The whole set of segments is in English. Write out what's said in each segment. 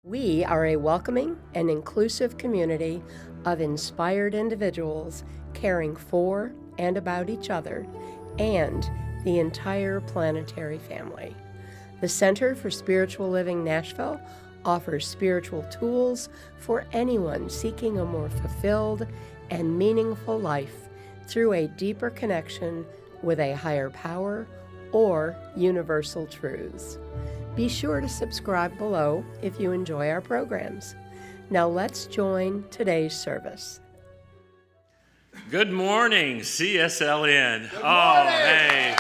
We are a welcoming and inclusive community of inspired individuals caring for and about each other and the entire planetary family. The Center for Spiritual Living Nashville offers spiritual tools for anyone seeking a more fulfilled and meaningful life through a deeper connection with a higher power or universal truths. Be sure to subscribe below if you enjoy our programs. Now let's join today's service. Good morning, CSLN. Good morning. Oh, hey.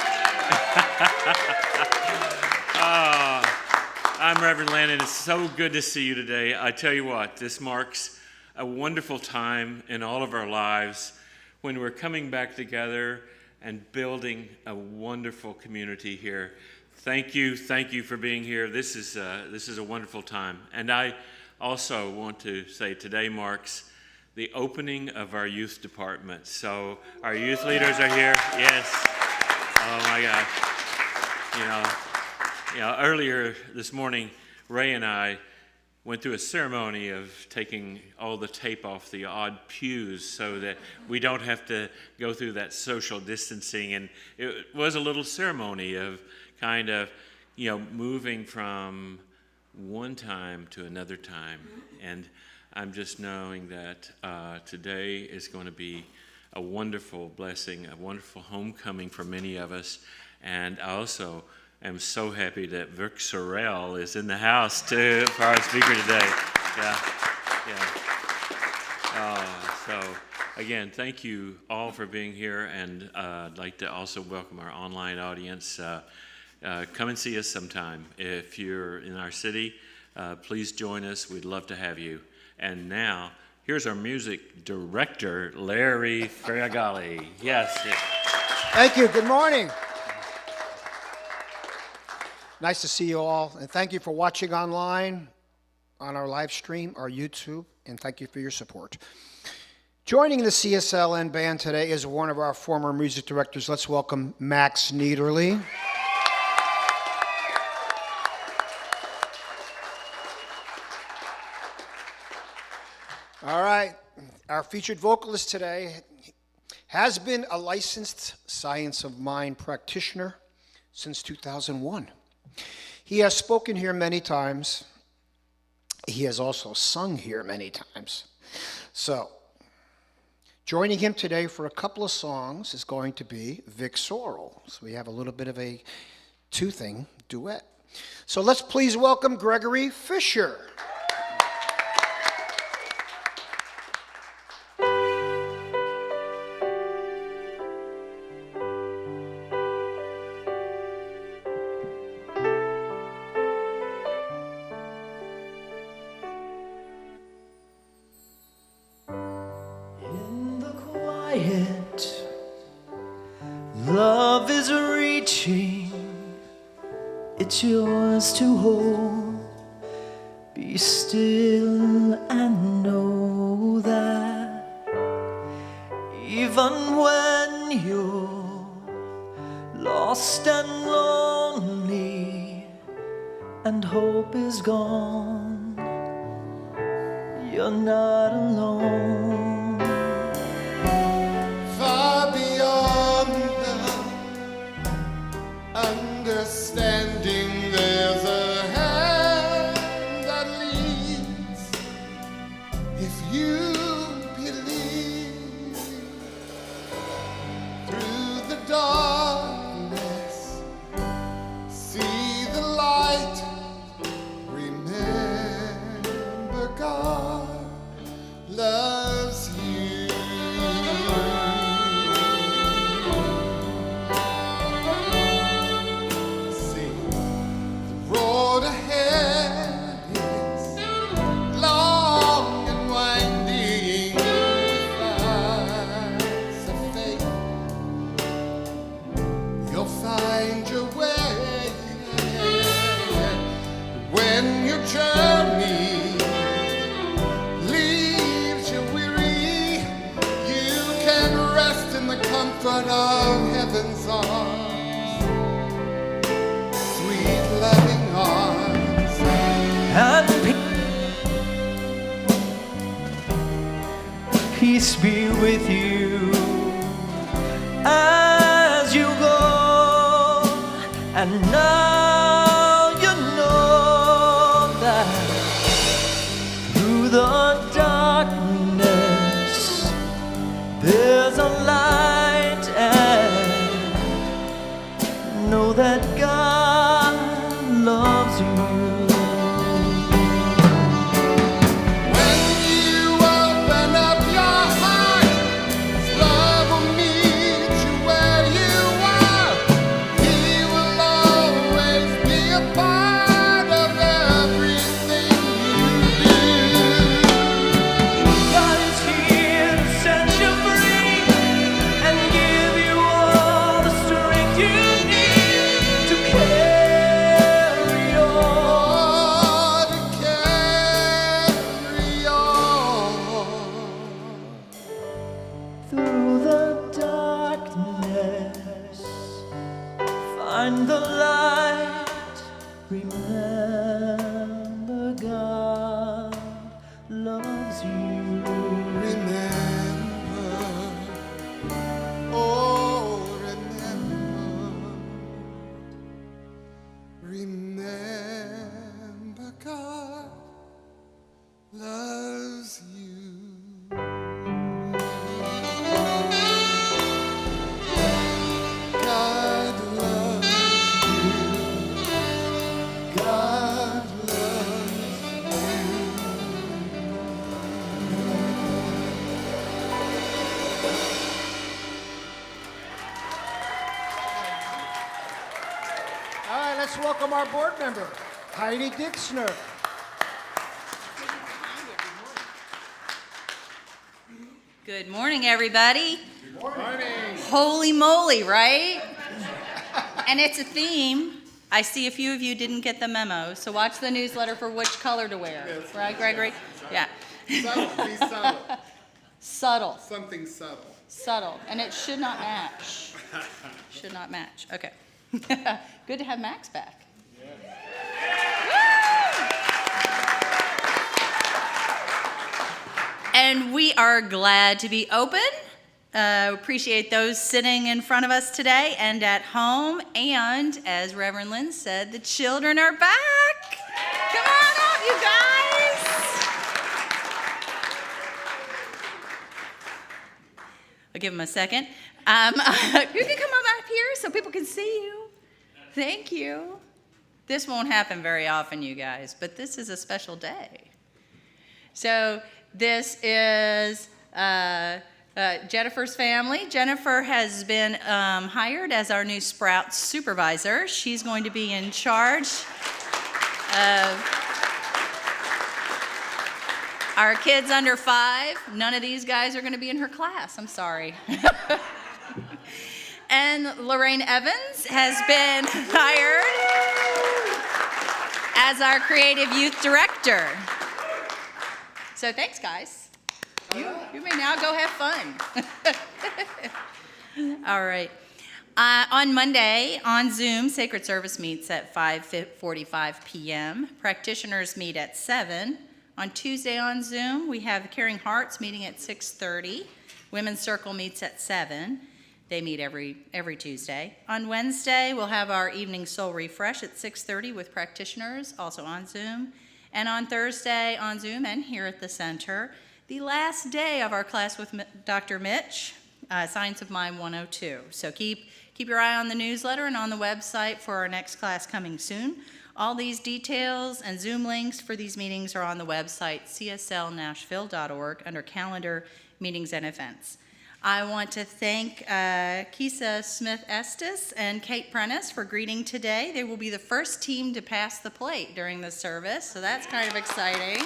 I'm Reverend Landon. It's so good to see you today. I tell you what, this marks a wonderful time in all of our lives when we're coming back together and building a wonderful community here. Thank you for being here. This is a wonderful time. And I also want to say today marks the opening of our youth department. So our youth leaders are here. Yes. Oh my gosh. You know, earlier this morning, Ray and I went through a ceremony of taking all the tape off the odd pews so that we don't have to go through that social distancing. And it was a little ceremony of kind of, moving from one time to another time. And I'm just knowing that today is going to be a wonderful blessing, a wonderful homecoming for many of us. And I also am so happy that Vic Sorrell is in the house too for our speaker today. Yeah. So again, thank you all for being here, and I'd like to also welcome our online audience. Come and see us sometime. If you're in our city, please join us. We'd love to have you. And now, here's our music director, Larry Ferragalli. Yes. Thank you. Good morning. Nice to see you all. And thank you for watching online on our live stream, our YouTube, and thank you for your support. Joining the CSLN band today is one of our former music directors. Let's welcome Max Niederle. All right, our featured vocalist today has been a licensed Science of Mind practitioner since 2001. He has spoken here many times. He has also sung here many times. So, joining him today for a couple of songs is going to be Vic Sorrell. So we have a little bit of a two-thing duet. So let's please welcome Gregory Fisher. Love is reaching, it's yours to hold. Be still and know that even when you're lost and lonely and hope is gone, you're not alone. Understanding, there's a hand that leads. If you believe, through the darkness, see the light. Remember, God loves you. Journey leaves you weary, you can rest in the comfort of heaven's arms, sweet loving arms. And peace be with you as you go. And now you know that through the darkness there's a light, and know that God loves you. When you open up your heart, His love will meet you where you are. He will always be a part of everything you do. God is here to set you free and give you all the strength you need to carry on. Oh, to carry on. Through the darkness, find the light. Remember, God loves you. Remember, oh, remember, God loves you. God loves you. God loves All right, let's welcome our board member, Heidi Dixner. Good morning, everybody. Good morning. Holy moly, right? And it's a theme. I see a few of you didn't get the memo, so watch the newsletter for which color to wear. Right, Gregory? Yeah. Subtle, be subtle. Subtle. Something subtle. Subtle. And it should not match. Should not match. Okay. Good to have Max back. And we are glad to be open. Appreciate those sitting in front of us today and at home. And as Reverend Lynn said, the children are back. Come on up, you guys. I'll give them a second. You can come up here so people can see you. Thank you. This won't happen very often, you guys, but this is a special day. So this is Jennifer's family. Jennifer has been hired as our new Sprouts supervisor. She's going to be in charge of our kids under 5. None of these guys are going to be in her class. I'm sorry. And Lorraine Evans has been hired as our creative youth director. So thanks, guys. You may now go have fun. All right. On Monday, on Zoom, Sacred Service meets at 5:45 p.m. Practitioners meet at 7. On Tuesday on Zoom, we have Caring Hearts meeting at 6:30. Women's Circle meets at 7. They meet every Tuesday. On Wednesday, we'll have our evening soul refresh at 6:30 with practitioners, also on Zoom. And on Thursday on Zoom and here at the center, the last day of our class with Dr. Mitch, Science of Mind 102. So keep your eye on the newsletter and on the website for our next class coming soon. All these details and Zoom links for these meetings are on the website cslnashville.org under Calendar, Meetings, and Events. I want to thank Kisa Smith-Estes and Kate Prentice for greeting today. They will be the first team to pass the plate during the service, so that's kind of exciting.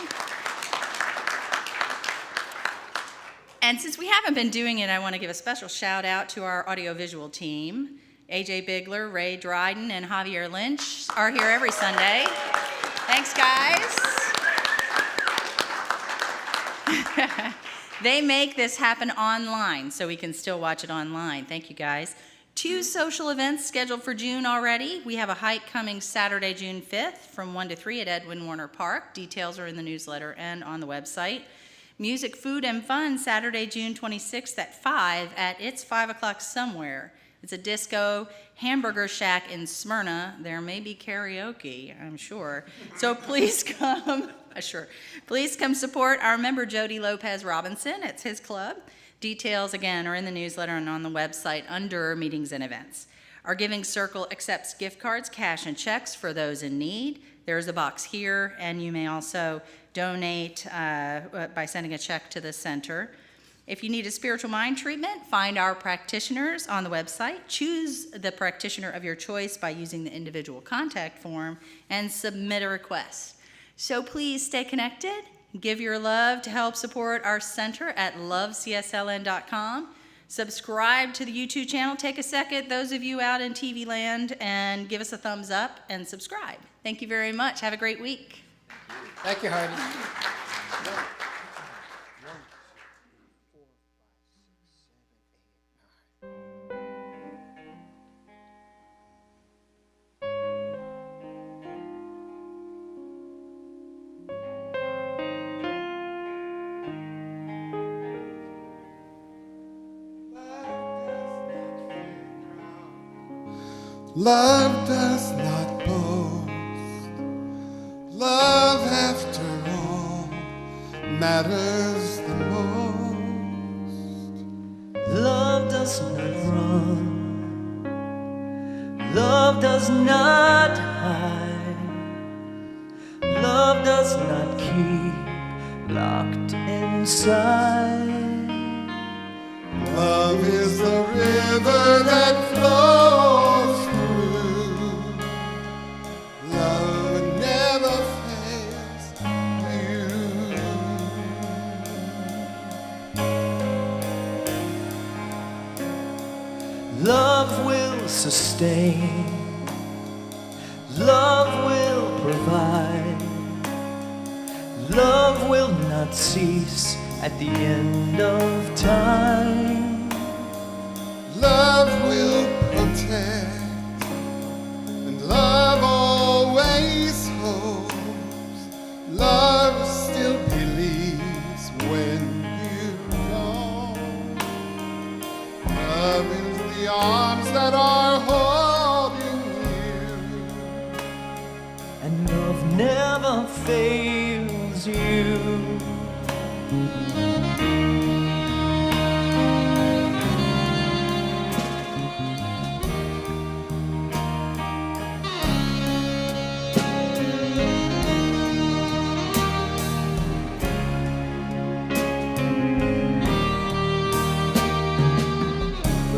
And since we haven't been doing it, I want to give a special shout out to our audiovisual team. AJ Bigler, Ray Dryden, and Javier Lynch are here every Sunday. Thanks, guys. They make this happen online, so we can still watch it online. Thank you, guys. 2 social events scheduled for June already. We have a hike coming Saturday, June 5th from 1 to 3 at Edwin Warner Park. Details are in the newsletter and on the website. Music, food, and fun Saturday, June 26th at 5 at It's 5 O'Clock Somewhere. It's a disco hamburger shack in Smyrna. There may be karaoke, I'm sure. So please come, please come support our member Jody Lopez Robinson. It's his club. Details, again, are in the newsletter and on the website under meetings and events. Our Giving Circle accepts gift cards, cash, and checks for those in need. There's a box here, and you may also donate by sending a check to the center. If you need a spiritual mind treatment, find our practitioners on the website. Choose the practitioner of your choice by using the individual contact form and submit a request. So please stay connected. Give your love to help support our center at lovecsln.com. Subscribe to the YouTube channel. Take a second, those of you out in TV land, and give us a thumbs up and subscribe. Thank you very much. Have a great week. Thank you, Heidi. Love does not boast. Love, after all, matters the most. Love does not run. Love does not hide. Love does not keep locked inside. Love is the river that flows through. Love never fails you. Love will sustain. Love will provide. Love will not cease at the end of time. Love will protect, and love always hopes. Love still believes when you don't. Love is the arms that are holding you, And love never fails you.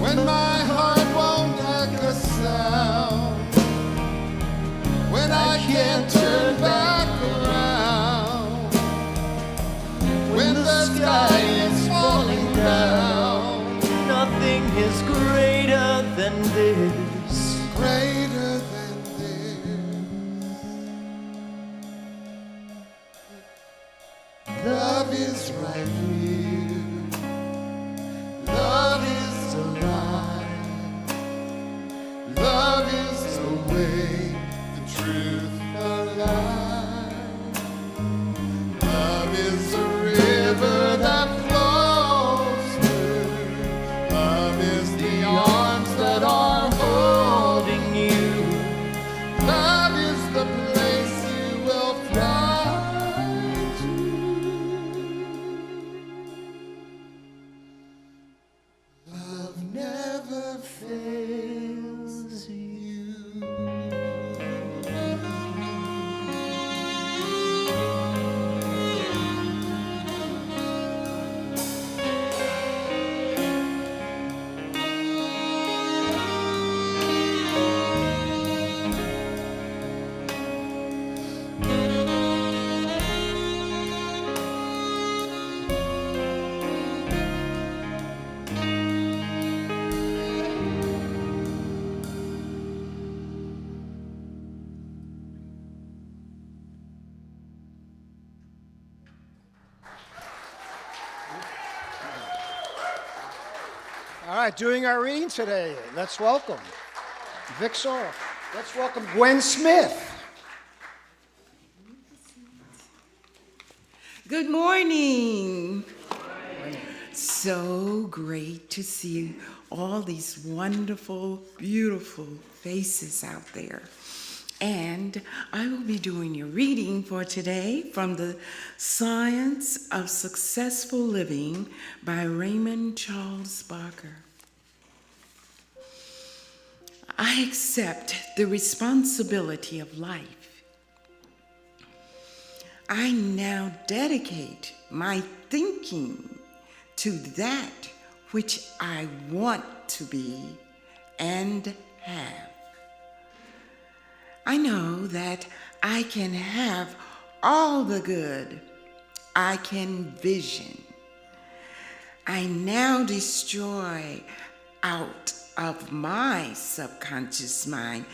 when my heart won't echo sound, when I can't turn back around, when the sky is falling down, Nothing is greater than this. greater than this. Love is right here. Love is alive. Love is the way, the truth, the life. Love is a river that flows through. Love is the arms that are holding you. Love is the place you will fly to. Love never fails you. All right, doing our reading today, let's welcome Vic Sorrell. Let's welcome Gwen Smith. Good morning. So great to see all these wonderful, beautiful faces out there. And I will be doing your reading for today from the Science of Successful Living by Raymond Charles Barker. I accept the responsibility of life. I now dedicate my thinking to that which I want to be and have. I know that I can have all the good I can vision. I now destroy out of my subconscious mind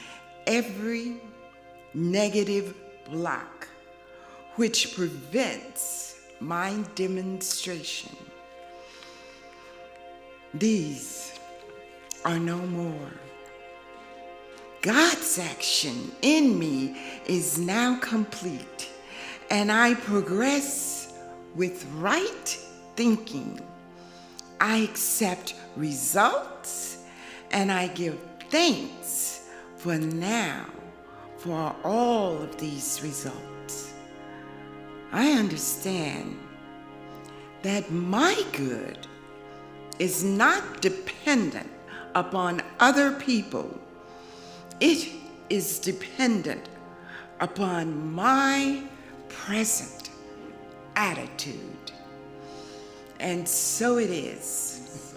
every negative block which prevents my demonstration. These are no more. God's action in me is now complete, and I progress with right thinking. I accept results, and I give thanks for now for all of these results. I understand that my good is not dependent upon other people. It is dependent upon my present attitude. And so it is.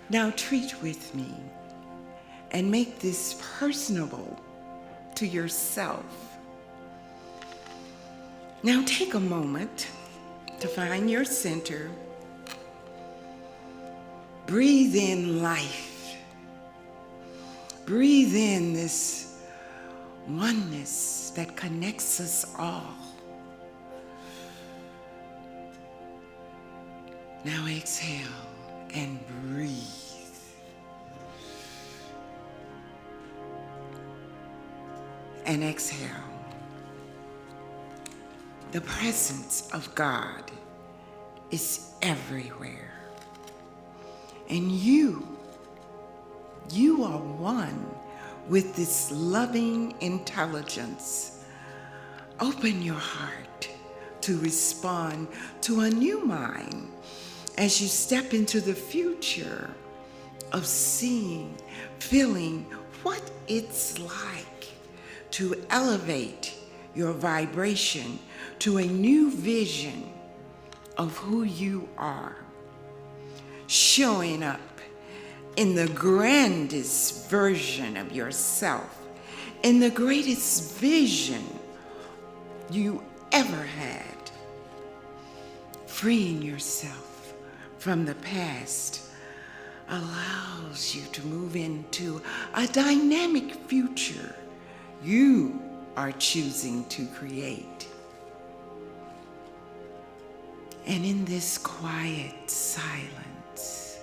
Now treat with me and make this personable to yourself. Now take a moment to find your center. Breathe in life. Breathe in this oneness that connects us all. Now exhale and breathe. And exhale. The presence of God is everywhere. And you are one with this loving intelligence. Open your heart to respond to a new mind as you step into the future of seeing, feeling what it's like to elevate your vibration to a new vision of who you are, showing up in the grandest version of yourself, in the greatest vision you ever had. Freeing yourself from the past allows you to move into a dynamic future you are choosing to create. And in this quiet silence,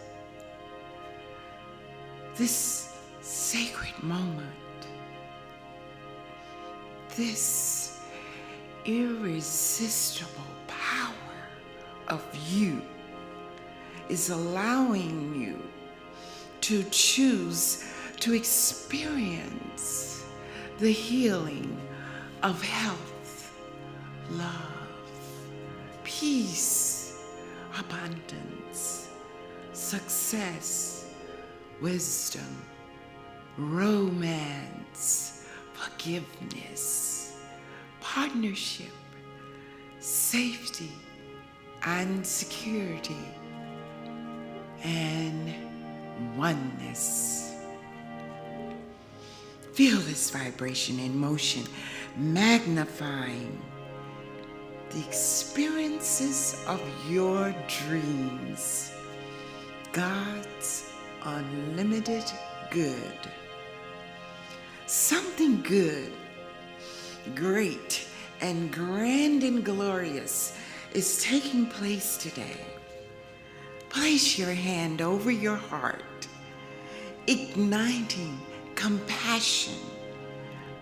this sacred moment, this irresistible power of you is allowing you to choose to experience the healing of health, love, peace, abundance, success, wisdom, romance, forgiveness, partnership, safety, and security, and oneness. Feel this vibration in motion, magnifying the experiences of your dreams. God's unlimited good. Something good, great, and grand and glorious is taking place today. Place your hand over your heart, igniting compassion,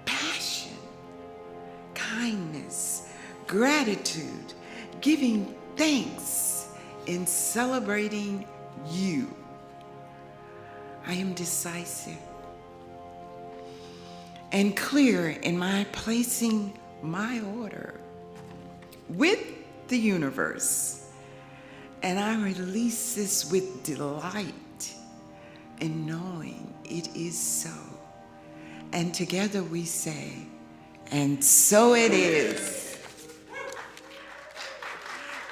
passion, kindness, gratitude, giving thanks in celebrating you. I am decisive and clear in my placing my order with the universe, and I release this with delight in knowing it is so. And together we say, and so it is.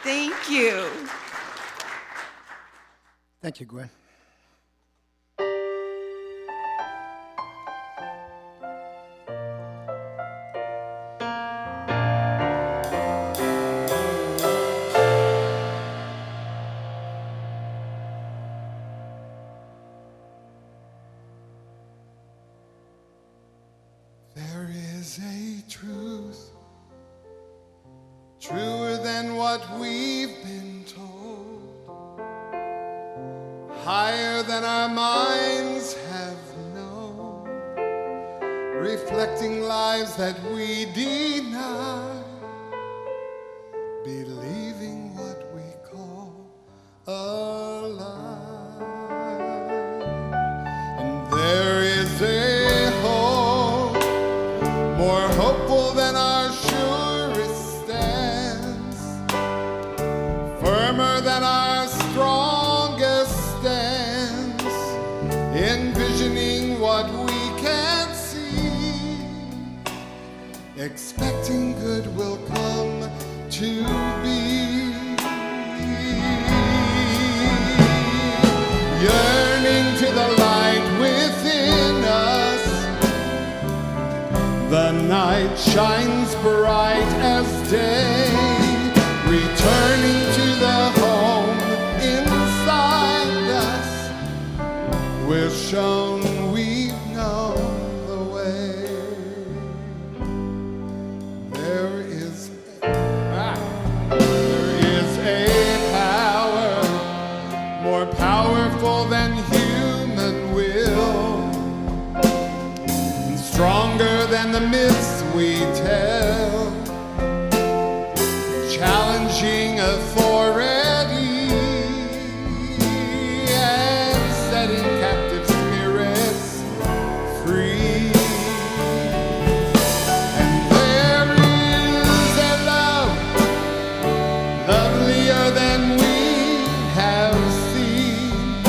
Thank you. Thank you, Gwen. There is a truth truer than what we've been told, higher than our minds have known, reflecting lives that we deny, believing what we call a lie. And there is a hope more hopeful than our surest stance, firmer than our strongest stance, envisioning what we can't see, expecting good will come to be, yearning to the light within us. The night shines bright as day, returning to the home inside us. We're shown we've known the way. There is a power more powerful than human will, stronger than the myths we tell, challenging authority and setting captive spirits free. And there is a love lovelier than we have seen,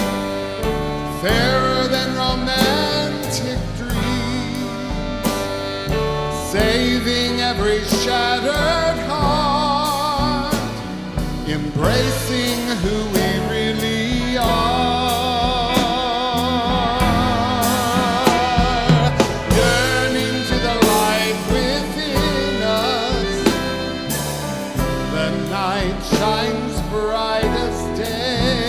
fairer than romantic dreams, saving every shattered heart, embracing who we really are, yearning to the light within us. The night shines bright as day,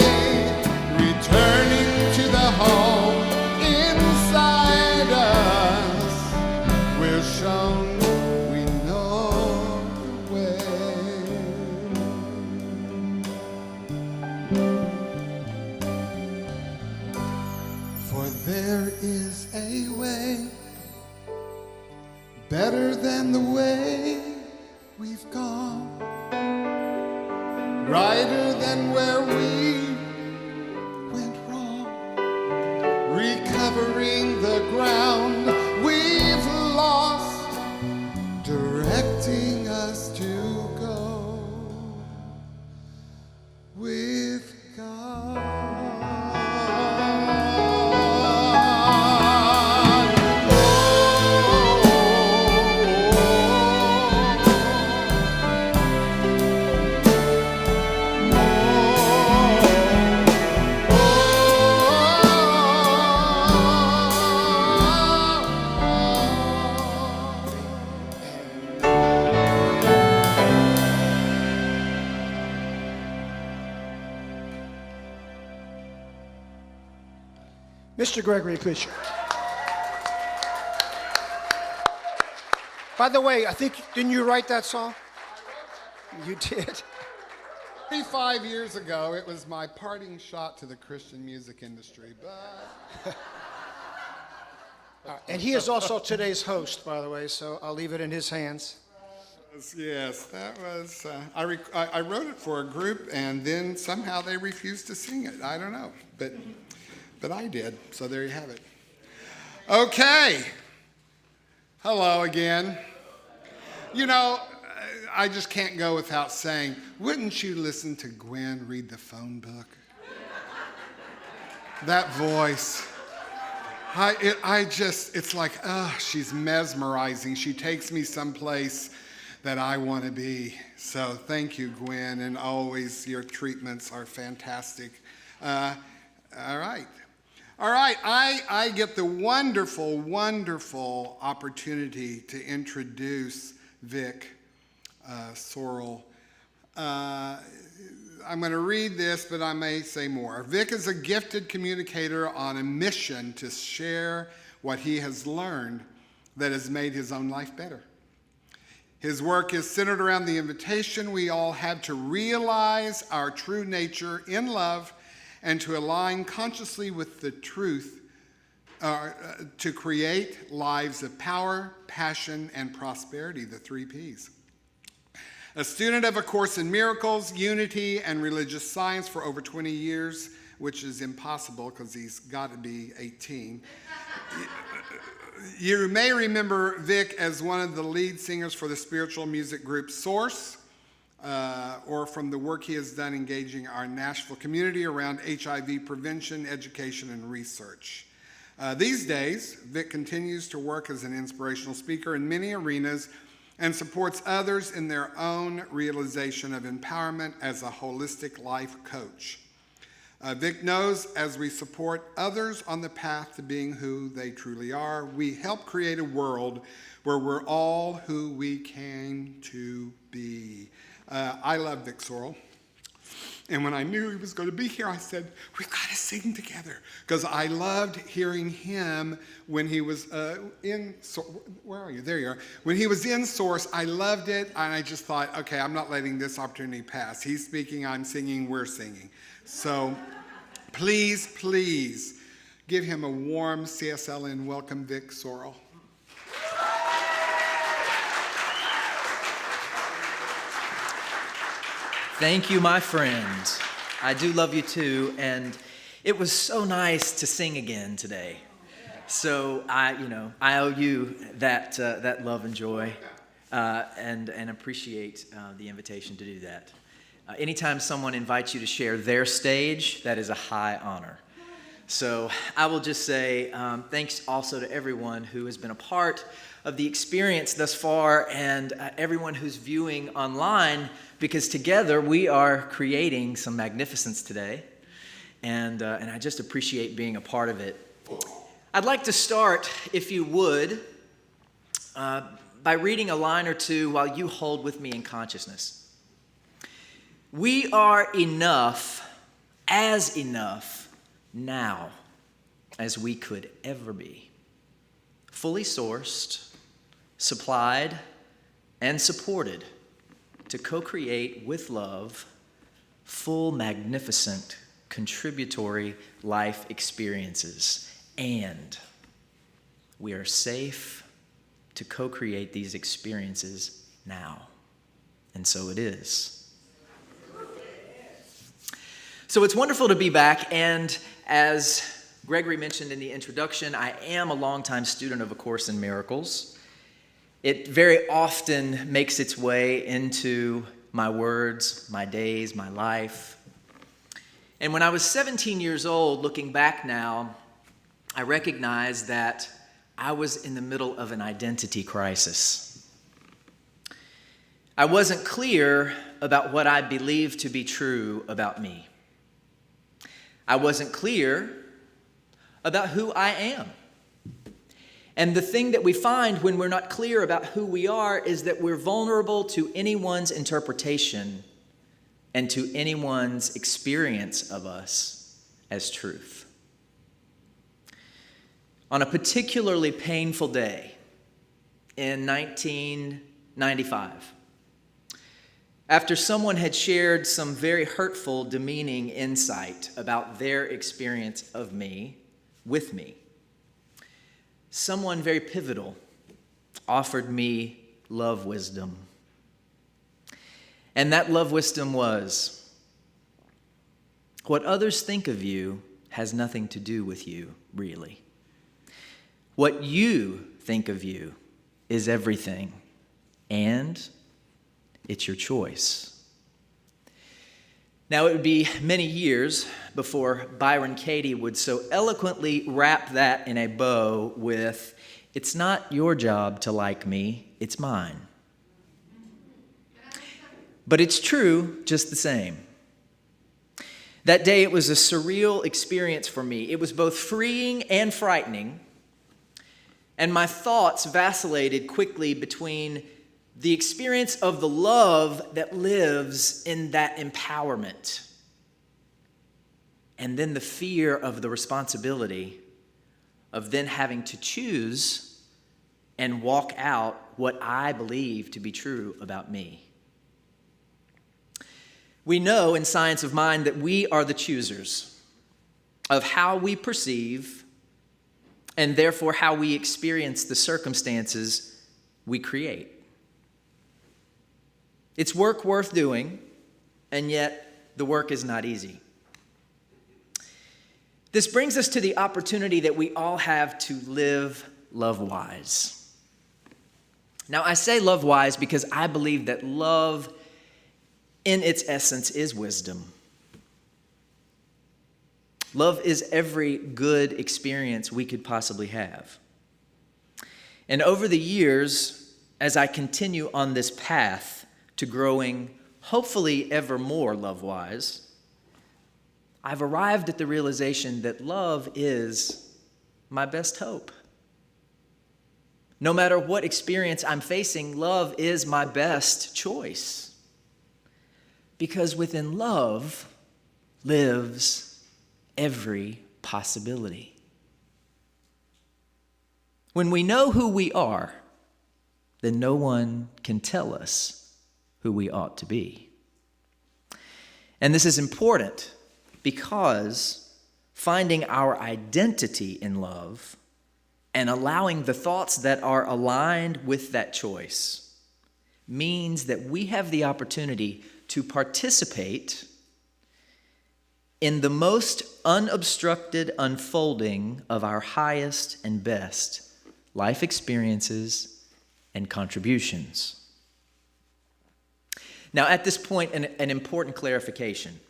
returning to the home inside us. We're shown we know the way. For there is a way better than the way we've gone, brighter than where we went wrong, recovering the ground we've lost, directing us to go with God. Mr. Gregory Fisher. By the way, I think, didn't you write that song? You did. 35 years ago, it was my parting shot to the Christian music industry, but And he is also today's host, by the way, so I'll leave it in his hands. Yes, that was, I wrote it for a group, and then somehow they refused to sing it. I don't know, but I did, so there you have it. Okay. Hello again. You know, I just can't go without saying, wouldn't you listen to Gwen read the phone book? That voice. It's like, she's mesmerizing. She takes me someplace that I want to be. So thank you, Gwen, and always your treatments are fantastic. All right. I get the wonderful, wonderful opportunity to introduce Vic Sorrell. I'm going to read this, but I may say more. Vic is a gifted communicator on a mission to share what he has learned that has made his own life better. His work is centered around the invitation we all have to realize our true nature in love and to align consciously with the truth to create lives of power, passion, and prosperity, the 3 Ps. A student of A Course in Miracles, Unity, and Religious Science for over 20 years, which is impossible because he's got to be 18. You may remember Vic as one of the lead singers for the spiritual music group Source, or from the work he has done engaging our Nashville community around HIV prevention, education, and research. These days, Vic continues to work as an inspirational speaker in many arenas and supports others in their own realization of empowerment as a holistic life coach. Vic knows as we support others on the path to being who they truly are, we help create a world where we're all who we came to be. I love Vic Sorrell. And when I knew he was going to be here, I said, we've got to sing together. Because I loved hearing him when he was where are you? There you are. When he was in Source, I loved it. And I just thought, okay, I'm not letting this opportunity pass. He's speaking, I'm singing, we're singing. So please, please give him a warm CSLN welcome, Vic Sorrell. Thank you, my friend. I do love you too, and it was so nice to sing again today. So I owe you that love and joy, and appreciate the invitation to do that. Anytime someone invites you to share their stage, that is a high honor. So I will just say thanks also to everyone who has been a part of the experience thus far, and everyone who's viewing online, because together we are creating some magnificence today, and I just appreciate being a part of it. I'd like to start, if you would, by reading a line or two while you hold with me in consciousness. We are enough, as enough now as we could ever be, fully sourced, supplied, and supported to co-create with love full, magnificent, contributory life experiences. And we are safe to co-create these experiences now. And so it is. So it's wonderful to be back, and as Gregory mentioned in the introduction, I am a longtime student of A Course in Miracles. It very often makes its way into my words, my days, my life. And when I was 17 years old, looking back now, I recognized that I was in the middle of an identity crisis. I wasn't clear about what I believed to be true about me. I wasn't clear about who I am. And the thing that we find when we're not clear about who we are is that we're vulnerable to anyone's interpretation and to anyone's experience of us as truth. On a particularly painful day in 1995, after someone had shared some very hurtful, demeaning insight about their experience of me with me, someone very pivotal offered me love wisdom. And that love wisdom was, what others think of you has nothing to do with you, really. What you think of you is everything, and it's your choice. Now, it would be many years before Byron Katie would so eloquently wrap that in a bow with, "It's not your job to like me, it's mine." But it's true just the same. That day, it was a surreal experience for me. It was both freeing and frightening, and my thoughts vacillated quickly between the experience of the love that lives in that empowerment, and then the fear of the responsibility of then having to choose and walk out what I believe to be true about me. We know in Science of Mind that we are the choosers of how we perceive and therefore how we experience the circumstances we create. It's work worth doing, and yet the work is not easy. This brings us to the opportunity that we all have to live love-wise. Now, I say love-wise because I believe that love in its essence is wisdom. Love is every good experience we could possibly have. And over the years, as I continue on this path to growing, hopefully ever more love-wise, I've arrived at the realization that love is my best hope. No matter what experience I'm facing, love is my best choice. Because within love lives every possibility. When we know who we are, then no one can tell us who we ought to be. And this is important because finding our identity in love and allowing the thoughts that are aligned with that choice means that we have the opportunity to participate in the most unobstructed unfolding of our highest and best life experiences and contributions. Now, at this point, an important clarification.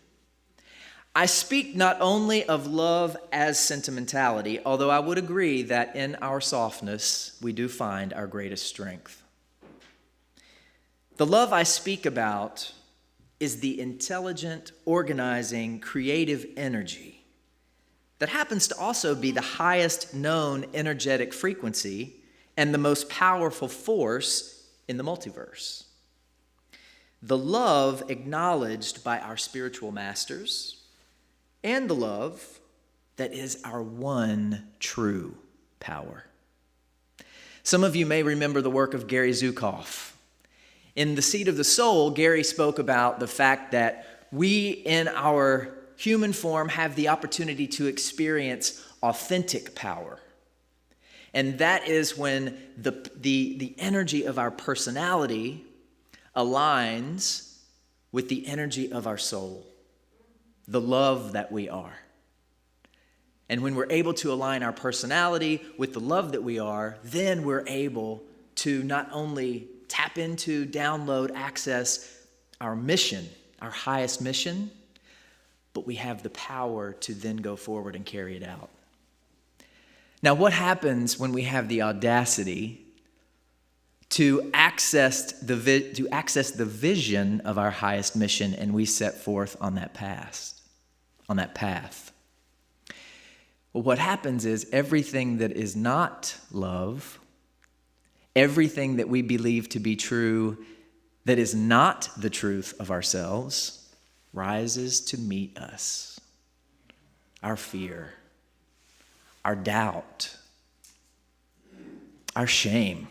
I speak not only of love as sentimentality, although I would agree that in our softness, we do find our greatest strength. The love I speak about is the intelligent, organizing, creative energy that happens to also be the highest known energetic frequency and the most powerful force in the multiverse. The love acknowledged by our spiritual masters and the love that is our one true power. Some of you may remember the work of Gary Zukav. In The Seed of the Soul, Gary spoke about the fact that we in our human form have the opportunity to experience authentic power. And that is when the energy of our personality aligns with the energy of our soul, the love that we are. And when we're able to align our personality with the love that we are, then we're able to not only tap into, download, access our mission, our highest mission, but we have the power to then go forward and carry it out. Now, what happens when we have the audacity to access the vision of our highest mission and we set forth on that path? Well, what happens is everything that is not love, everything that we believe to be true that is not the truth of ourselves rises to meet us. Our fear, our doubt, our shame,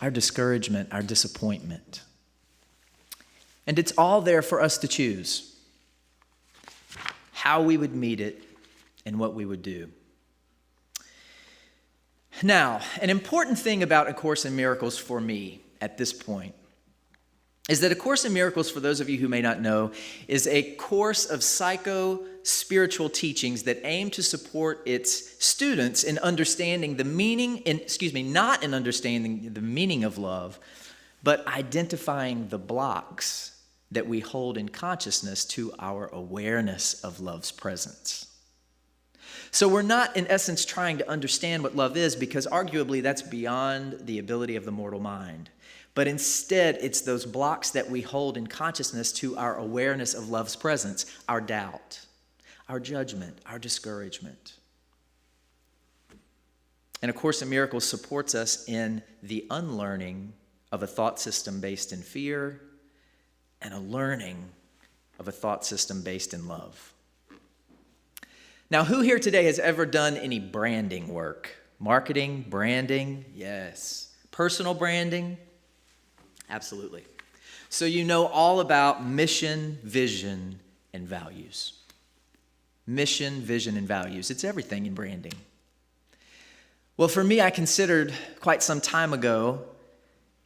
our discouragement, our disappointment. And it's all there for us to choose how we would meet it and what we would do. Now, an important thing about A Course in Miracles for me at this point is that A Course in Miracles, for those of you who may not know, is a course of psycho-spiritual teachings that aim to support its students in understanding the meaning, not in understanding the meaning of love, but identifying the blocks that we hold in consciousness to our awareness of love's presence. So we're not, in essence, trying to understand what love is, because arguably that's beyond the ability of the mortal mind. But instead, it's those blocks that we hold in consciousness to our awareness of love's presence, our doubt, our judgment, our discouragement. And A Course in Miracles supports us in the unlearning of a thought system based in fear and a learning of a thought system based in love. Now, who here today has ever done any branding work? Marketing, branding, yes. Personal branding? Absolutely. So you know all about mission, vision, and values. Mission, vision, and values. It's everything in branding. Well, for me, I considered quite some time ago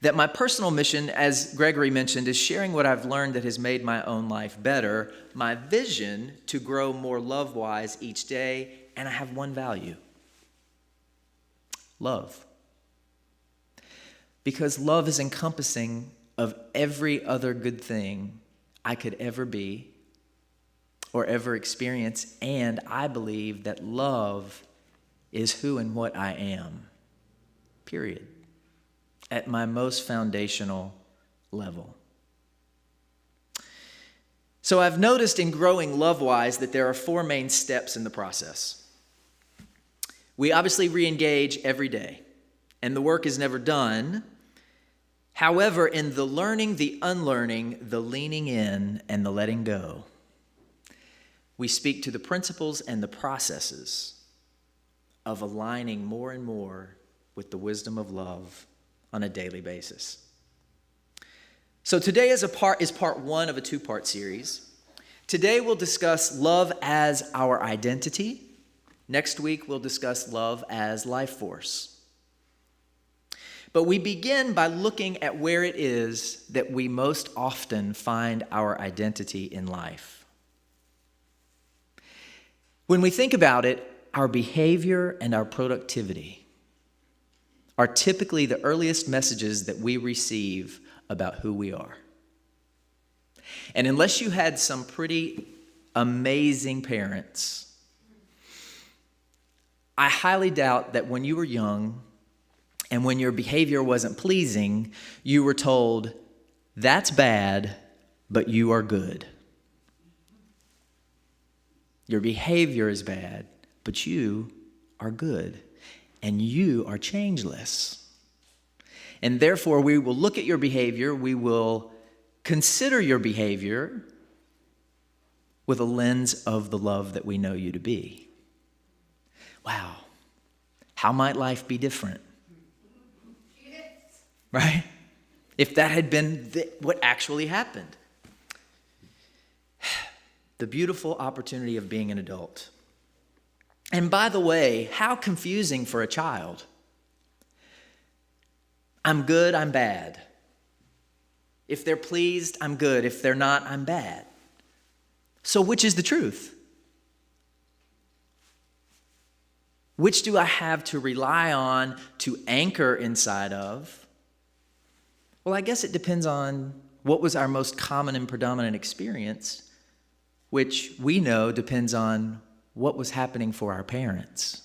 that my personal mission, as Gregory mentioned, is sharing what I've learned that has made my own life better, my vision to grow more love-wise each day, and I have one value: love. Because love is encompassing of every other good thing I could ever be or ever experience, and I believe that love is who and what I am, period, at my most foundational level. So I've noticed in growing love-wise that there are 4 main steps in the process. We obviously re-engage every day, and the work is never done. However, in the learning, the unlearning, the leaning in, and the letting go, we speak to the principles and the processes of aligning more and more with the wisdom of love on a daily basis. So today is part 1 of a 2-part series. Today we'll discuss love as our identity. Next week we'll discuss love as life force. But we begin by looking at where it is that we most often find our identity in life. When we think about it, our behavior and our productivity are typically the earliest messages that we receive about who we are. And unless you had some pretty amazing parents, I highly doubt that when you were young and when your behavior wasn't pleasing, you were told, "That's bad, but you are good." Your behavior is bad, but you are good, and you are changeless. And therefore, we will look at your behavior, we will consider your behavior with a lens of the love that we know you to be. Wow, how might life be different? Yes. Right? If that had been what actually happened. The beautiful opportunity of being an adult. And by the way, how confusing for a child. I'm good, I'm bad. If they're pleased, I'm good. If they're not, I'm bad. So which is the truth? Which do I have to rely on, to anchor inside of? Well, I guess it depends on what was our most common and predominant experience, which we know depends on what was happening for our parents.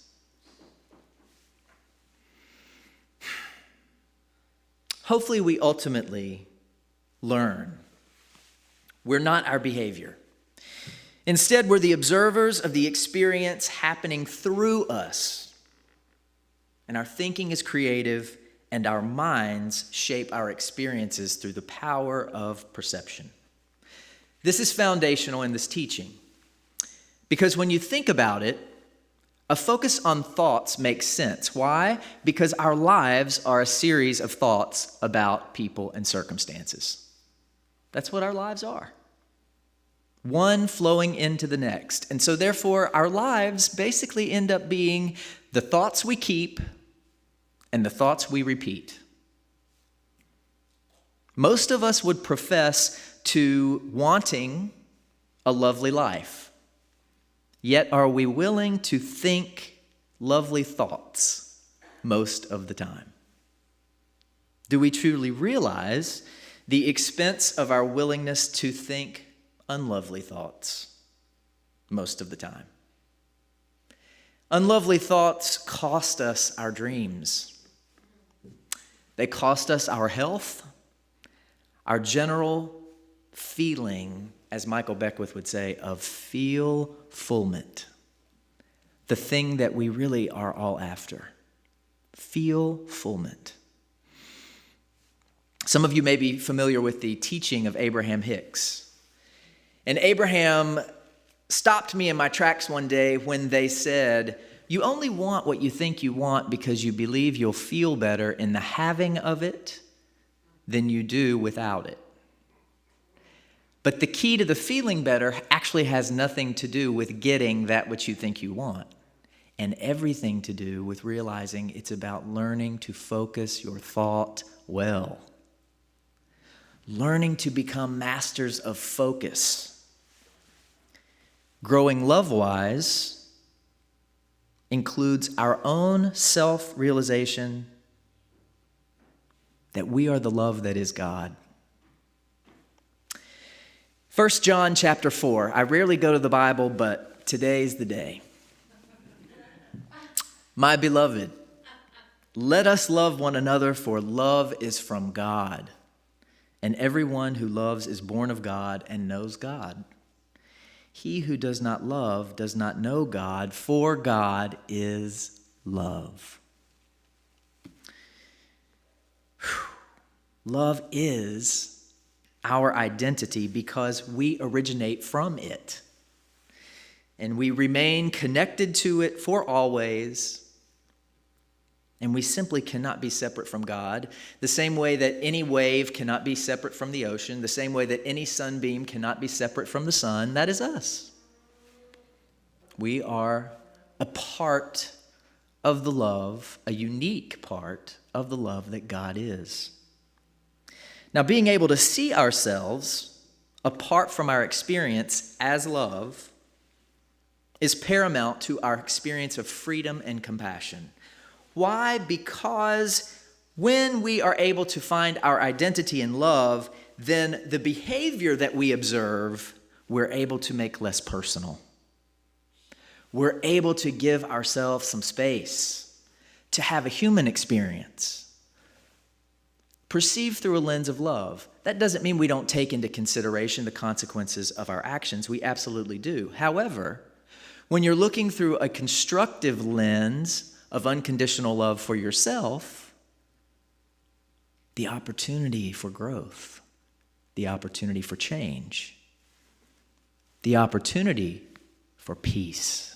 Hopefully we ultimately learn we're not our behavior. Instead, we're the observers of the experience happening through us. And our thinking is creative, and our minds shape our experiences through the power of perception. This is foundational in this teaching, because when you think about it, a focus on thoughts makes sense. Why? Because our lives are a series of thoughts about people and circumstances. That's what our lives are. One flowing into the next. And so therefore, our lives basically end up being the thoughts we keep and the thoughts we repeat. Most of us would profess to wanting a lovely life. Yet are we willing to think lovely thoughts most of the time? Do we truly realize the expense of our willingness to think unlovely thoughts most of the time? Unlovely thoughts cost us our dreams. They cost us our health, our general feeling, as Michael Beckwith would say, of feel-fulment. The thing that we really are all after. Feel-fulment. Some of you may be familiar with the teaching of Abraham Hicks. And Abraham stopped me in my tracks one day when they said, you only want what you think you want because you believe you'll feel better in the having of it than you do without it. But the key to the feeling better actually has nothing to do with getting that which you think you want, and everything to do with realizing it's about learning to focus your thought well. Learning to become masters of focus. Growing love-wise includes our own self-realization that we are the love that is God. 1 John chapter 4. I rarely go to the Bible, but today's the day. My beloved, let us love one another, for love is from God. And everyone who loves is born of God and knows God. He who does not love does not know God, for God is love. Love is our identity because we originate from it. And we remain connected to it for always. And we simply cannot be separate from God. The same way that any wave cannot be separate from the ocean, the same way that any sunbeam cannot be separate from the sun, that is us. We are a part of the love, a unique part of the love that God is. Now, being able to see ourselves apart from our experience as love is paramount to our experience of freedom and compassion. Why? Because when we are able to find our identity in love, then the behavior that we observe, we're able to make less personal. We're able to give ourselves some space to have a human experience, perceived through a lens of love. That doesn't mean we don't take into consideration the consequences of our actions. We absolutely do. However, when you're looking through a constructive lens of unconditional love for yourself, the opportunity for growth, the opportunity for change, the opportunity for peace,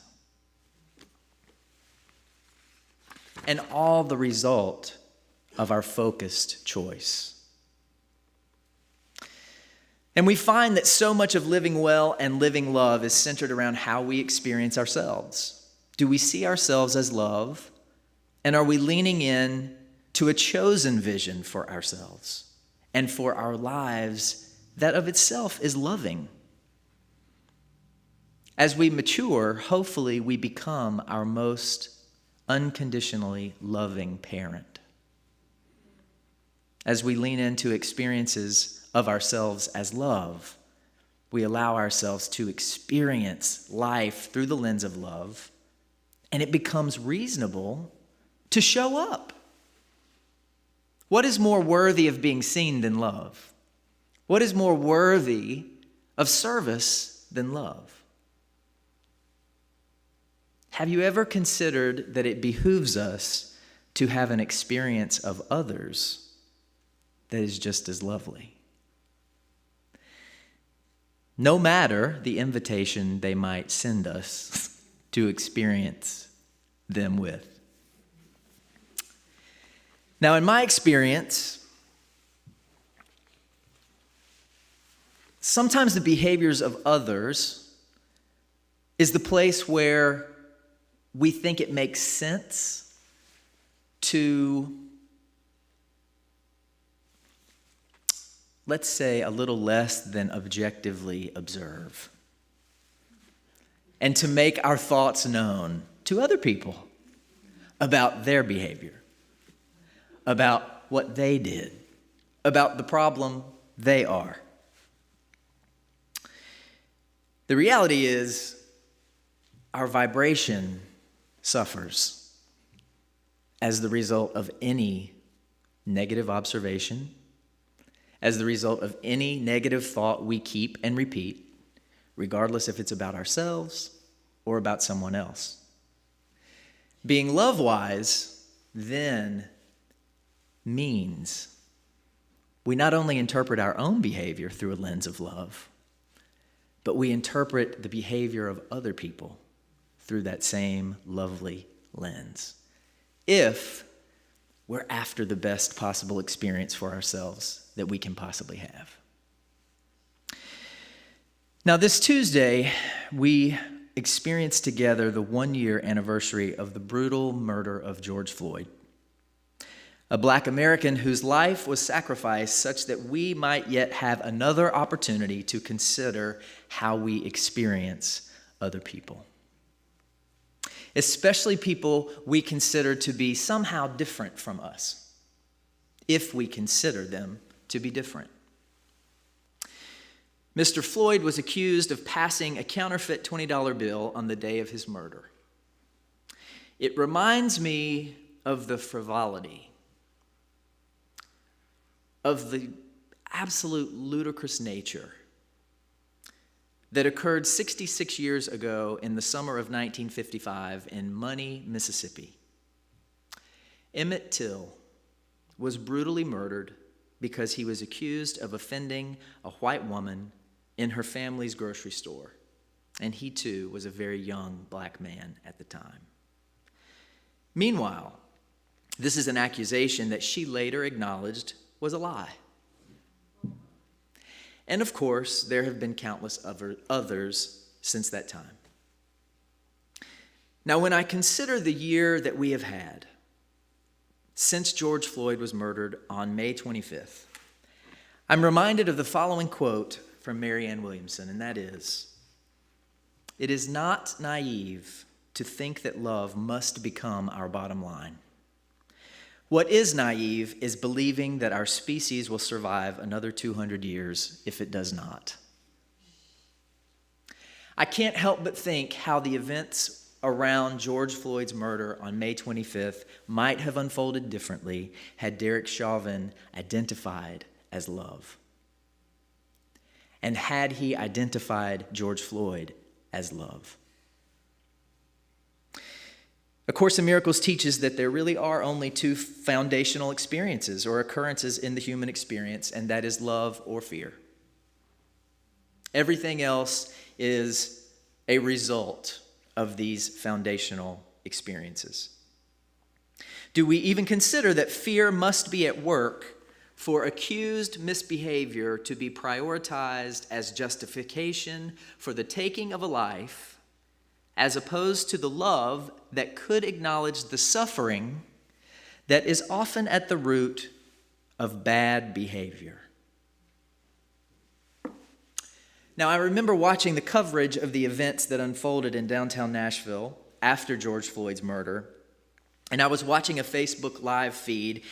and all the result of our focused choice. And we find that so much of living well and living love is centered around how we experience ourselves. Do we see ourselves as love? And are we leaning in to a chosen vision for ourselves and for our lives that of itself is loving? As we mature, hopefully we become our most unconditionally loving parent. As we lean into experiences of ourselves as love, we allow ourselves to experience life through the lens of love, and it becomes reasonable to show up. What is more worthy of being seen than love? What is more worthy of service than love? Have you ever considered that it behooves us to have an experience of others that is just as lovely? No matter the invitation they might send us to experience them with. Now, in my experience, sometimes the behaviors of others is the place where we think it makes sense to, let's say, a little less than objectively observe, and to make our thoughts known to other people about their behavior, about what they did, about the problem they are. The reality is, our vibration suffers as the result of any negative observation, as the result of any negative thought we keep and repeat, regardless if it's about ourselves or about someone else. Being love-wise then means we not only interpret our own behavior through a lens of love, but we interpret the behavior of other people through that same lovely lens, if we're after the best possible experience for ourselves that we can possibly have. Now, this Tuesday, we experienced together the 1-year anniversary of the brutal murder of George Floyd, a Black American whose life was sacrificed such that we might yet have another opportunity to consider how we experience other people, especially people we consider to be somehow different from us, if we consider them to be different. Mr. Floyd was accused of passing a counterfeit $20 bill on the day of his murder. It reminds me of the frivolity, of the absolute ludicrous nature that occurred 66 years ago in the summer of 1955 in Money, Mississippi. Emmett Till was brutally murdered because he was accused of offending a white woman in her family's grocery store, and he too was a very young Black man at the time. Meanwhile, this is an accusation that she later acknowledged was a lie. And of course, there have been countless others since that time. Now, when I consider the year that we have had since George Floyd was murdered on May 25th, I'm reminded of the following quote from Marianne Williamson, and that is, "It is not naive to think that love must become our bottom line. What is naive is believing that our species will survive another 200 years if it does not." I can't help but think how the events around George Floyd's murder on May 25th might have unfolded differently had Derek Chauvin identified as love, and had he identified George Floyd as love. A Course in Miracles teaches that there really are only two foundational experiences or occurrences in the human experience, and that is love or fear. Everything else is a result of these foundational experiences. Do we even consider that fear must be at work for accused misbehavior to be prioritized as justification for the taking of a life, as opposed to the love that could acknowledge the suffering that is often at the root of bad behavior? Now, I remember watching the coverage of the events that unfolded in downtown Nashville after George Floyd's murder, and I was watching a Facebook Live feed,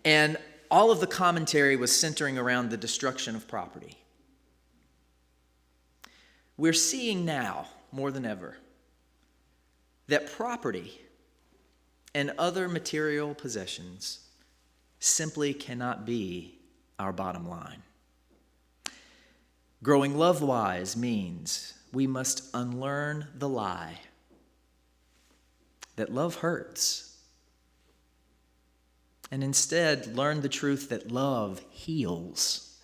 and all of the commentary was centering around the destruction of property. We're seeing now, more than ever, that property and other material possessions simply cannot be our bottom line. Growing love-wise means we must unlearn the lie that love hurts, and instead learn the truth that love heals.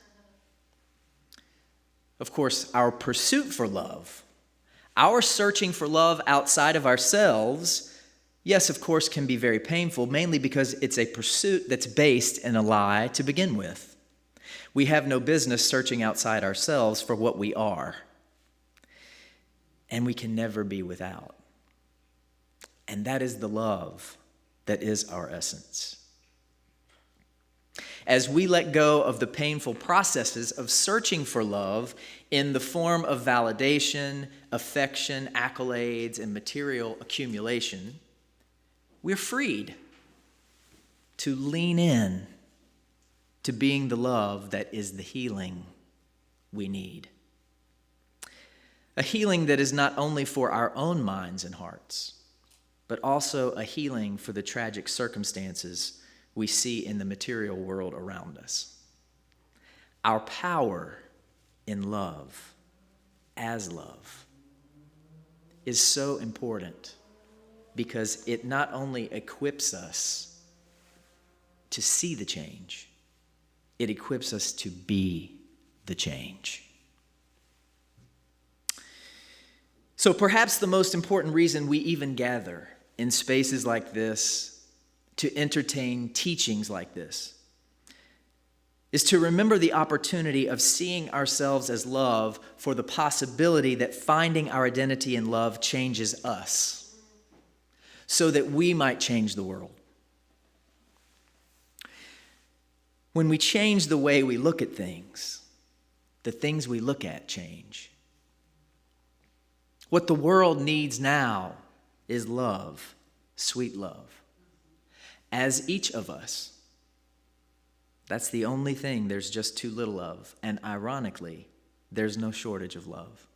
Of course, our pursuit for love, our searching for love outside of ourselves, yes, of course, can be very painful, mainly because it's a pursuit that's based in a lie to begin with. We have no business searching outside ourselves for what we are, and we can never be without. And that is the love that is our essence. As we let go of the painful processes of searching for love in the form of validation, affection, accolades, and material accumulation, we're freed to lean in to being the love that is the healing we need. A healing that is not only for our own minds and hearts, but also a healing for the tragic circumstances we see in the material world around us. Our power in love, as love, is so important because it not only equips us to see the change, it equips us to be the change. So perhaps the most important reason we even gather in spaces like this to entertain teachings like this is to remember the opportunity of seeing ourselves as love for the possibility that finding our identity in love changes us so that we might change the world. When we change the way we look at things, the things we look at change. What the world needs now is love, sweet love. As each of us, that's the only thing there's just too little of. And ironically, there's no shortage of love.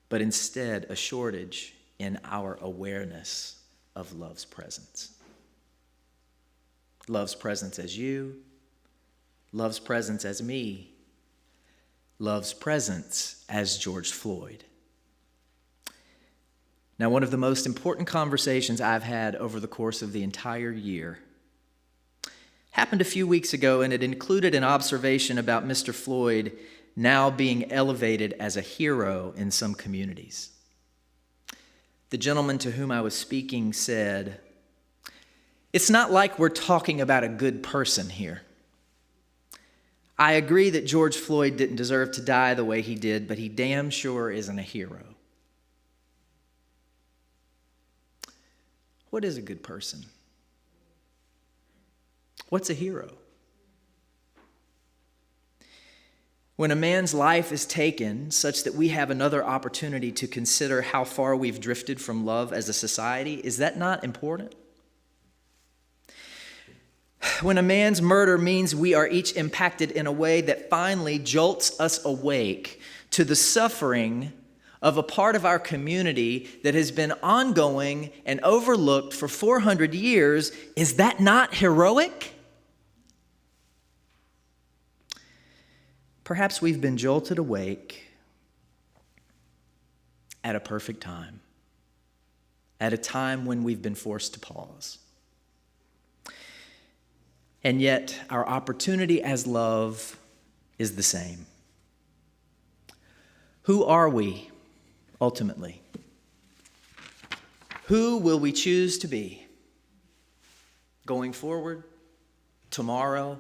But instead, a shortage in our awareness of love's presence. Love's presence as you, love's presence as me, love's presence as George Floyd. Now, one of the most important conversations I've had over the course of the entire year happened a few weeks ago, and it included an observation about Mr. Floyd now being elevated as a hero in some communities. The gentleman to whom I was speaking said, "It's not like we're talking about a good person here. I agree that George Floyd didn't deserve to die the way he did, but he damn sure isn't a hero." What is a good person? What's a hero? When a man's life is taken such that we have another opportunity to consider how far we've drifted from love as a society, is that not important? When a man's murder means we are each impacted in a way that finally jolts us awake to the suffering of a part of our community that has been ongoing and overlooked for 400 years, is that not heroic? Perhaps we've been jolted awake at a perfect time, at a time when we've been forced to pause. And yet, our opportunity as love is the same. Who are we? Ultimately, who will we choose to be going forward, tomorrow?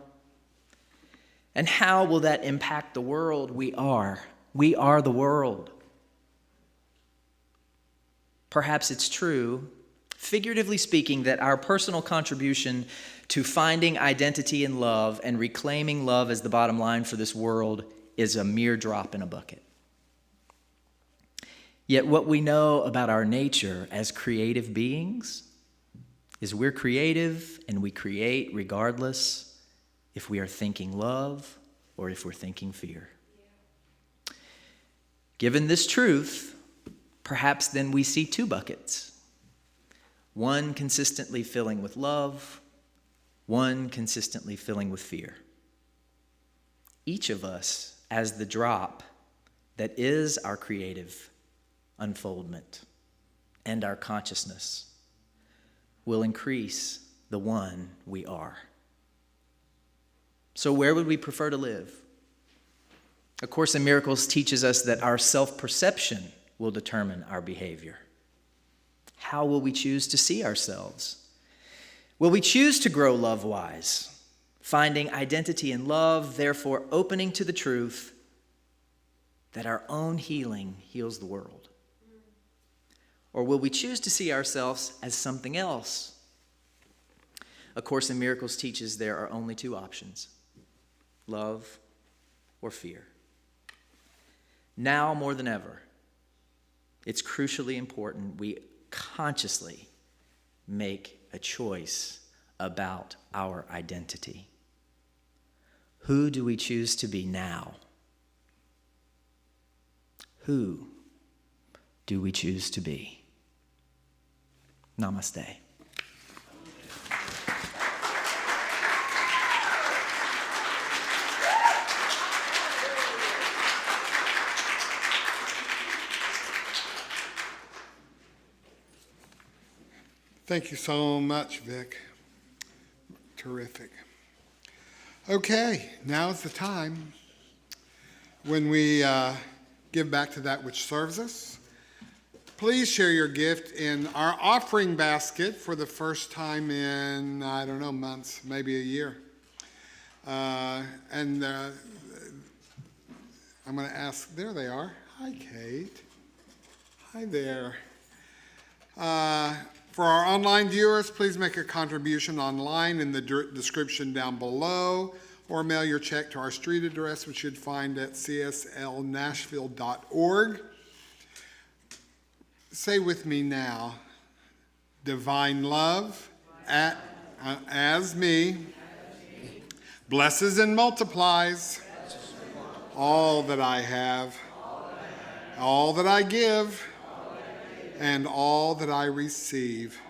And how will that impact the world we are? We are the world. Perhaps it's true, figuratively speaking, that our personal contribution to finding identity in love and reclaiming love as the bottom line for this world is a mere drop in a bucket. Yet what we know about our nature as creative beings is we're creative and we create regardless if we are thinking love or if we're thinking fear. Given this truth, perhaps then we see two buckets. One consistently filling with love, one consistently filling with fear. Each of us as the drop that is our creative unfoldment and our consciousness will increase the one we are. So where would we prefer to live? A Course in Miracles teaches us that our self-perception will determine our behavior. How will we choose to see ourselves? Will we choose to grow love-wise, finding identity in love, therefore opening to the truth that our own healing heals the world? Or will we choose to see ourselves as something else, A Course in Miracles teaches there are only two options: love or fear. Now more than ever, it's crucially important we consciously make a choice about our identity. Who do we choose to be now? Who do we choose to be? Namaste. Thank you so much, Vic. Terrific. Okay, now's the time when we give back to that which serves us. Please share your gift in our offering basket for the first time in, I don't know, months, maybe a year. I'm going to ask, there they are. Hi, Kate. Hi there. For our online viewers, please make a contribution online in the description down below, or mail your check to our street address, which you'd find at cslnashville.org. Say with me now, divine love as me blesses and multiplies all that I have, all that I give, and all that I receive.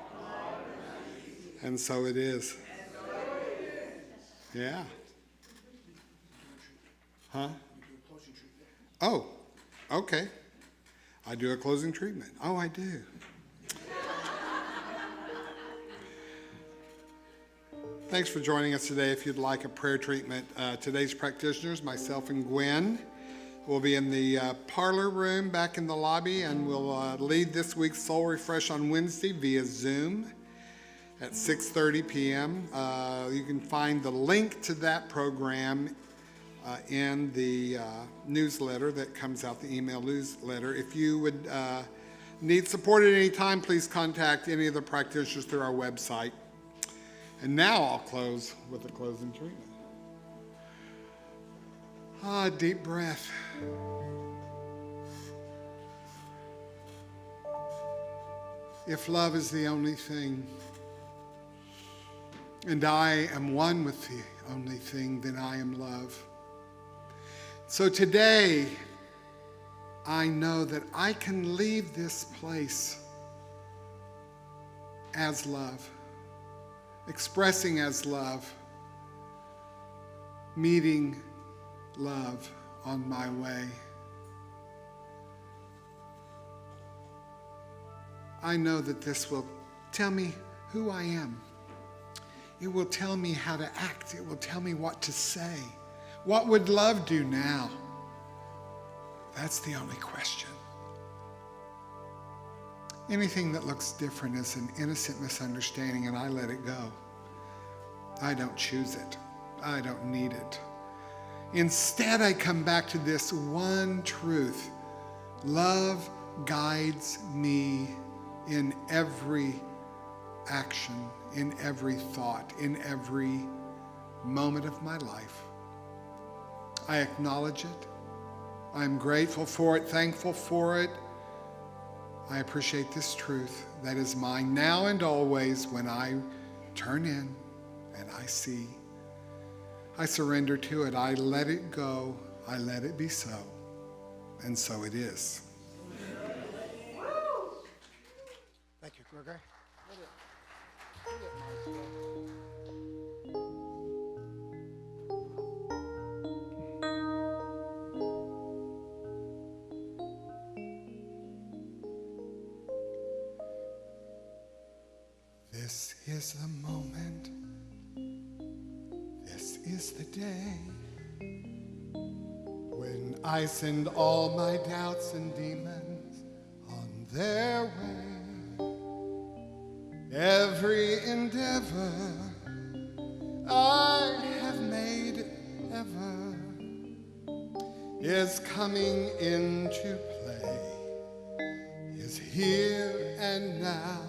And so it is. Yeah. Huh? Oh, okay. I do a closing treatment. Oh, I do. Thanks for joining us today. If you'd like a prayer treatment, today's practitioners, myself and Gwen, will be in the parlor room back in the lobby, and we'll lead this week's Soul Refresh on Wednesday via Zoom at 6:30 p.m. You can find the link to that program in the newsletter that comes out, the email newsletter. If you would need support at any time, please contact any of the practitioners through our website. And now I'll close with a closing treatment. Deep breath. If love is the only thing, and I am one with the only thing, then I am love. So today, I know that I can leave this place as love, expressing as love, meeting love on my way. I know that this will tell me who I am. It will tell me how to act. It will tell me what to say. What would love do now? That's the only question. Anything that looks different is an innocent misunderstanding, and I let it go. I don't choose it. I don't need it. Instead, I come back to this one truth. Love guides me in every action, in every thought, in every moment of my life. I acknowledge it. I'm grateful for it, thankful for it. I appreciate this truth that is mine now and always when I turn in and I see. I surrender to it. I let it go. I let it be so. And so it is. Thank you, Gregory. This is the moment. This is the day when I send all my doubts and demons on their way. Every endeavor I have made ever is coming into play, is here and now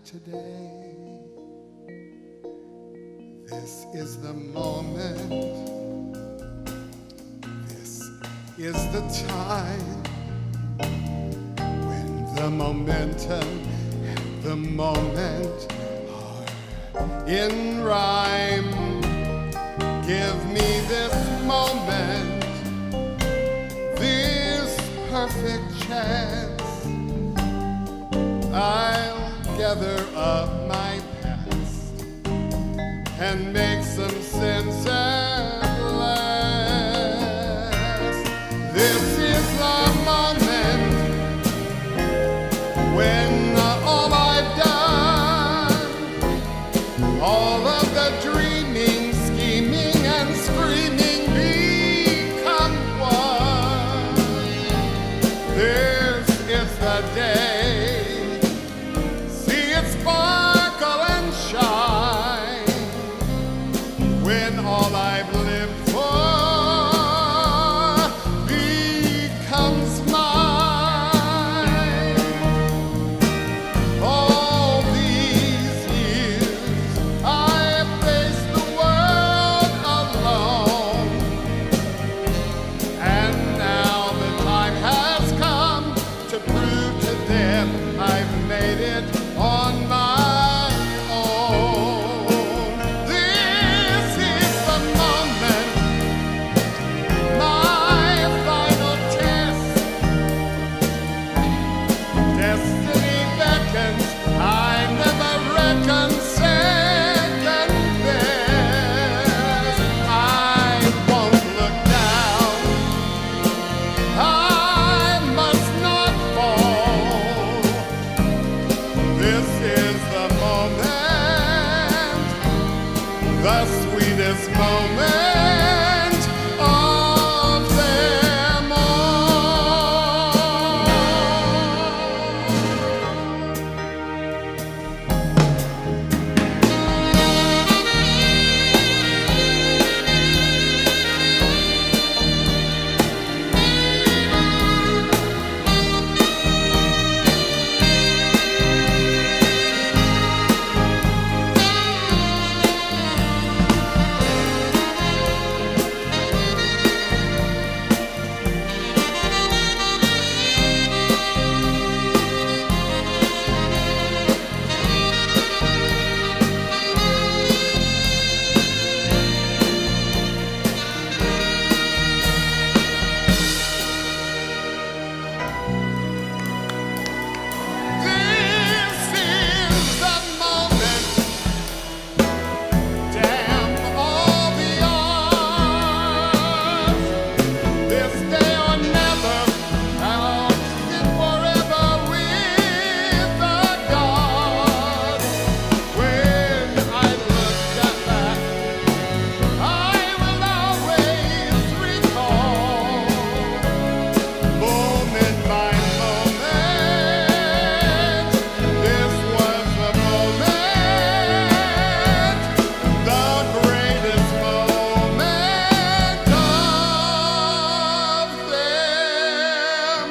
today. This is the moment. This is the time when the momentum and the moment are in rhyme. Give me this moment, this perfect chance. I'll gather up my past and make some sense at last. This is the moment when all I've done, all of the dreaming, scheming, and screaming become one. This is the day. See it sparkle and shine when all I've lived for becomes mine. All these years I've faced the world alone, and now the time has come to prove to them I've made it on my own. This is the moment, my final test. Destiny beckons, I never reckon second best. I won't look down, I must not fall. This is the moment, the sweetest moment of them all. This is the moment. Damn all the odds. This day or never, I'll sit forever with the gods. When I look back, I will always recall, moment by moment, this was the moment, the greatest moment of them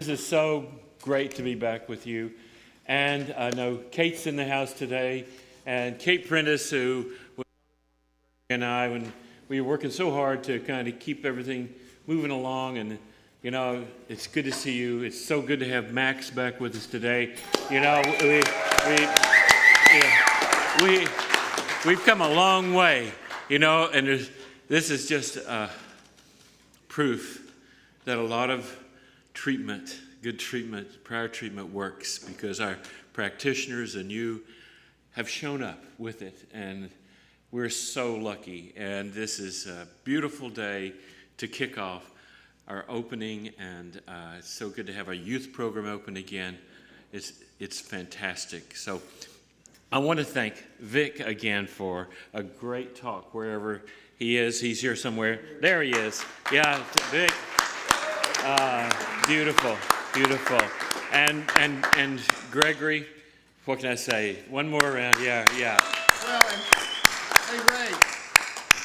This is so great to be back with you. And I know Kate's in the house today, and Kate Prentice, who and I, when we were working so hard to kind of keep everything moving along, and you know, it's good to see you. It's so good to have Max back with us today. You know, we've come a long way, you know, and this is just proof that a lot of treatment, good treatment, prior treatment works, because our practitioners and you have shown up with it, and we're so lucky. And this is a beautiful day to kick off our opening, and it's so good to have our youth program open again. It's fantastic. So I want to thank Vic again for a great talk wherever he is. He's here somewhere. There he is. Yeah, Vic. Beautiful, beautiful. And Gregory, what can I say? One more round. Yeah. Well, hey,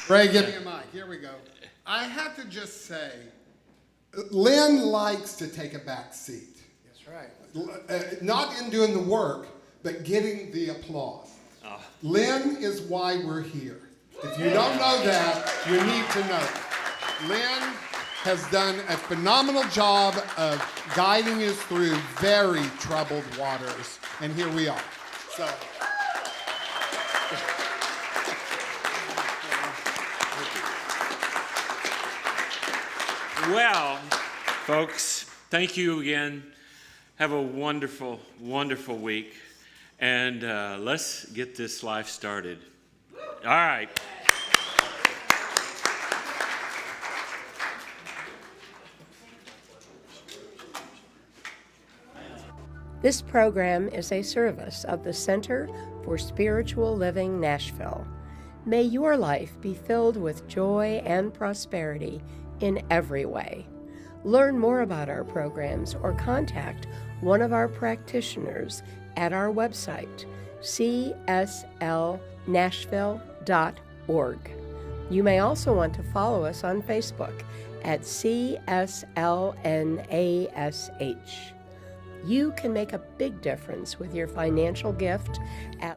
Ray, give me a mic. Here we go. I have to just say, Lynn likes to take a back seat. That's right. Not in doing the work, but getting the applause. Oh. Lynn is why we're here. If you don't know that, you need to know. Lynn has done a phenomenal job of guiding us through very troubled waters, and here we are. So. Well, folks, thank you again. Have a wonderful, wonderful week. And let's get this life started. All right. This program is a service of the Center for Spiritual Living Nashville. May your life be filled with joy and prosperity in every way. Learn more about our programs or contact one of our practitioners at our website, cslnashville.org. You may also want to follow us on Facebook at CSLNASH. You can make a big difference with your financial gift at